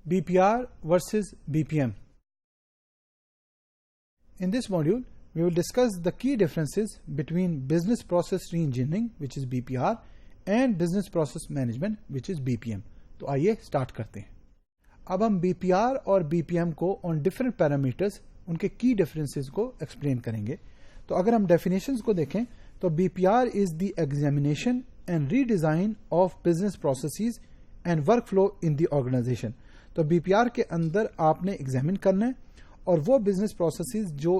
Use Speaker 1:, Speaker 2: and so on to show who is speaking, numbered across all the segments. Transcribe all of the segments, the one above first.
Speaker 1: BPR versus BPM. In this module, we will discuss the key differences between business process reengineering, which is BPR, and business process management, which is BPM. तो आइए start करते हैं. अब हम BPR और BPM को on different parameters, उनके की डिफरेंसेस को एक्सप्लेन करेंगे. तो अगर हम डेफिनेशंस को देखें तो BPR is the examination and redesign of business processes and work flow in the organisation. तो BPR के अंदर आपने एग्जामिन करना है और वो बिजनेस प्रोसेसेस जो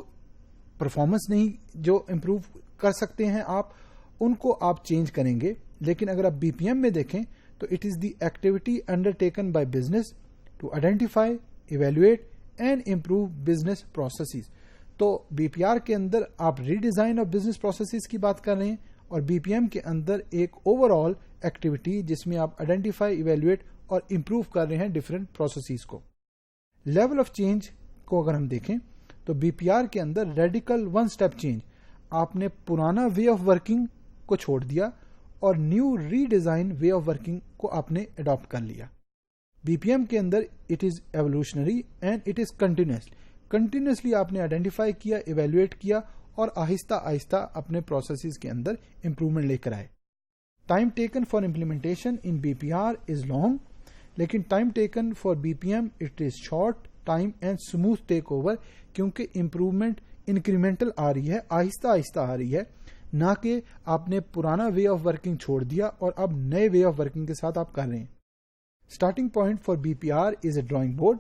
Speaker 1: परफॉर्मेंस नहीं, जो इम्प्रूव कर सकते हैं आप, उनको आप चेंज करेंगे. लेकिन अगर आप BPM में देखें तो it is the activity undertaken by business to identify, evaluate and improve business processes. तो BPR के अंदर आप रीडिजाइन ऑफ बिजनेस प्रोसेसेस की बात कर रहे हैं और BPM के अंदर एक ओवरऑल एक्टिविटी जिसमें आप आइडेंटिफाई, इवेल्युएट और इम्प्रूव कर रहे हैं डिफरेंट प्रोसेसेस को. लेवल ऑफ चेंज को अगर हम देखें तो BPR के अंदर रेडिकल वन स्टेप चेंज, आपने पुराना वे ऑफ वर्किंग को छोड़ दिया और new redesign way of working को आपने अडॉप्ट कर लिया. BPM के अंदर it is evolutionary and it is continuously आपने आइडेंटिफाई किया, इवेल्युएट किया और आहिस्ता आहिस्ता अपने प्रोसेसेस के अंदर इंप्रूवमेंट लेकर आए. Time taken for implementation in BPR is long, लेकिन time taken for BPM it is short time and smooth take over, क्योंकि इंप्रूवमेंट इंक्रीमेंटल आ रही है, आहिस्ता आहिस्ता आ रही है, ना कि आपने पुराना वे ऑफ वर्किंग छोड़ दिया और अब नए वे ऑफ वर्किंग के साथ आप कर रहे हैं. Starting point for BPR is a drawing board,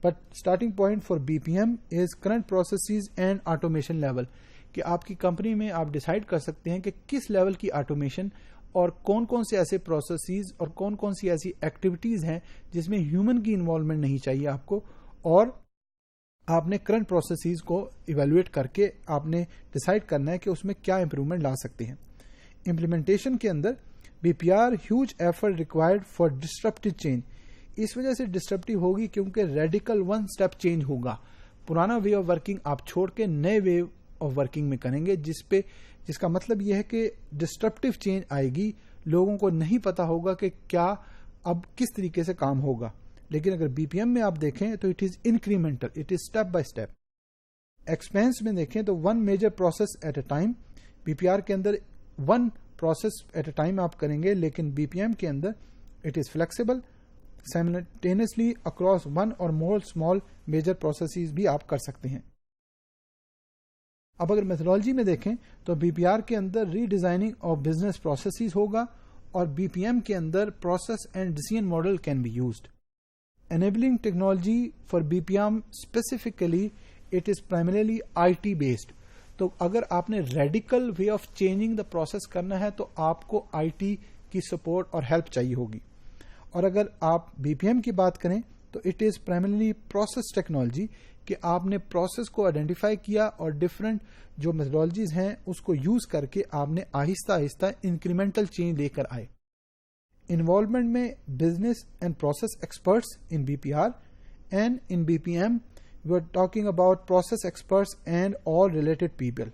Speaker 1: but starting point for BPM is current processes and automation level. कि आपकी कंपनी में आप डिसाइड कर सकते हैं कि किस लेवल की ऑटोमेशन और कौन कौन से ऐसे प्रोसेसेस और कौन कौन सी ऐसी एक्टिविटीज हैं जिसमें ह्यूमन की इन्वॉल्वमेंट नहीं चाहिए आपको, और आपने करंट प्रोसेसेस को इवेल्युएट करके आपने डिसाइड करना है कि उसमें क्या इंप्रूवमेंट ला सकते हैं. इम्प्लीमेंटेशन के अंदर BPR huge effort required for disruptive change. इस वजह से डिस्ट्रप्टिव होगी क्योंकि रेडिकल वन स्टेप चेंज होगा. पुराना वे ऑफ वर्किंग आप छोड़ के नए वे ऑफ वर्किंग में करेंगे, जिसका मतलब यह है कि डिस्ट्रप्टिव चेंज आएगी. लोगों को नहीं पता होगा कि क्या अब किस तरीके से काम होगा. लेकिन अगर BPM में आप देखें तो it is incremental, it is step by step. Expense में देखें तो one major process at a time. BPR के अंदर one process at a time आप करेंगे, लेकिन BPM के अंदर it is flexible, simultaneously across one और मोर स्मॉल मेजर प्रोसेसेस भी आप कर सकते हैं. अब अगर मेथोडोलॉजी में देखें तो BPR के अंदर रीडिजाइनिंग ऑफ बिजनेस प्रोसेसेस होगा और BPM के अंदर process and decision model can be used. Enabling technology for BPM specifically, it is primarily IT based. तो अगर आपने radical way of changing the process करना है तो आपको IT की सपोर्ट और हेल्प चाहिए होगी. और अगर आप BPM की बात करें तो it is primarily process technology, कि आपने प्रोसेस को आइडेंटिफाई किया और डिफरेंट जो मेथोडोलॉजीज हैं उसको यूज करके आपने आहिस्ता आहिस्ता इंक्रीमेंटल चेंज लेकर आए. Involvement में business and process experts in BPR, and in BPM we are talking about process experts and all related people.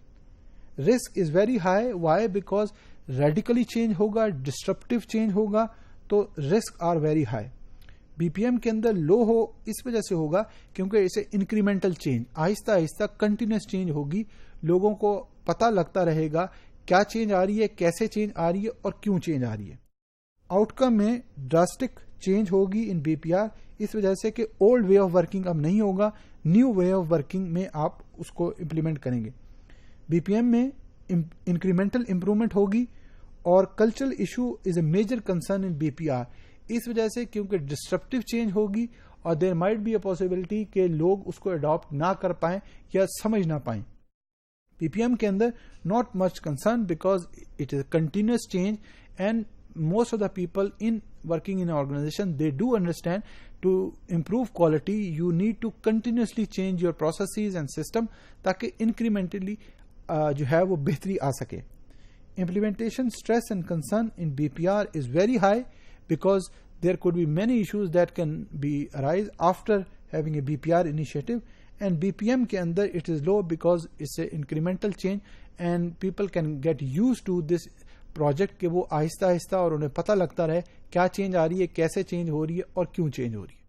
Speaker 1: Risk is very high. Why? Because radically change होगा, disruptive change होगा, तो risk are very high. BPM के अंदर लो हो इस वजह से होगा क्योंकि इसे incremental change, Aahista Aahista continuous change होगी. लोगों को पता लगता रहेगा क्या चेंज आ रही है, कैसे चेंज आ रही है और क्यों चेंज आ रही है. आउटकम में ड्रास्टिक चेंज होगी इन BPR, इस वजह से कि ओल्ड वे ऑफ वर्किंग अब नहीं होगा, न्यू वे ऑफ वर्किंग में आप उसको इम्प्लीमेंट करेंगे. BPM में इंक्रीमेंटल इंप्रूवमेंट होगी और cultural issue is a major concern in BPR, इस वजह से क्योंकि डिस्ट्रप्टिव चेंज होगी और there might be a possibility कि लोग उसको अडॉप्ट ना कर पाएं या समझ ना पाएं. BPM के अंदर not much concern because it is continuous change, and most of the people in working in an organization, they do understand to improve quality you need to continuously change your processes and system ताकि incrementally जो है वो बेहतरी आ सके. Implementation stress and concern in BPR is very high because there could be many issues that can be arise after having a BPR initiative, and BPM के अंदर it is low because it's a incremental change and people can get used to this project के वो आहिस्ता आहिस्ता और उन्हें पता लगता रहे क्या चेंज आ रही है, कैसे चेंज हो रही है और क्यों चेंज हो रही है.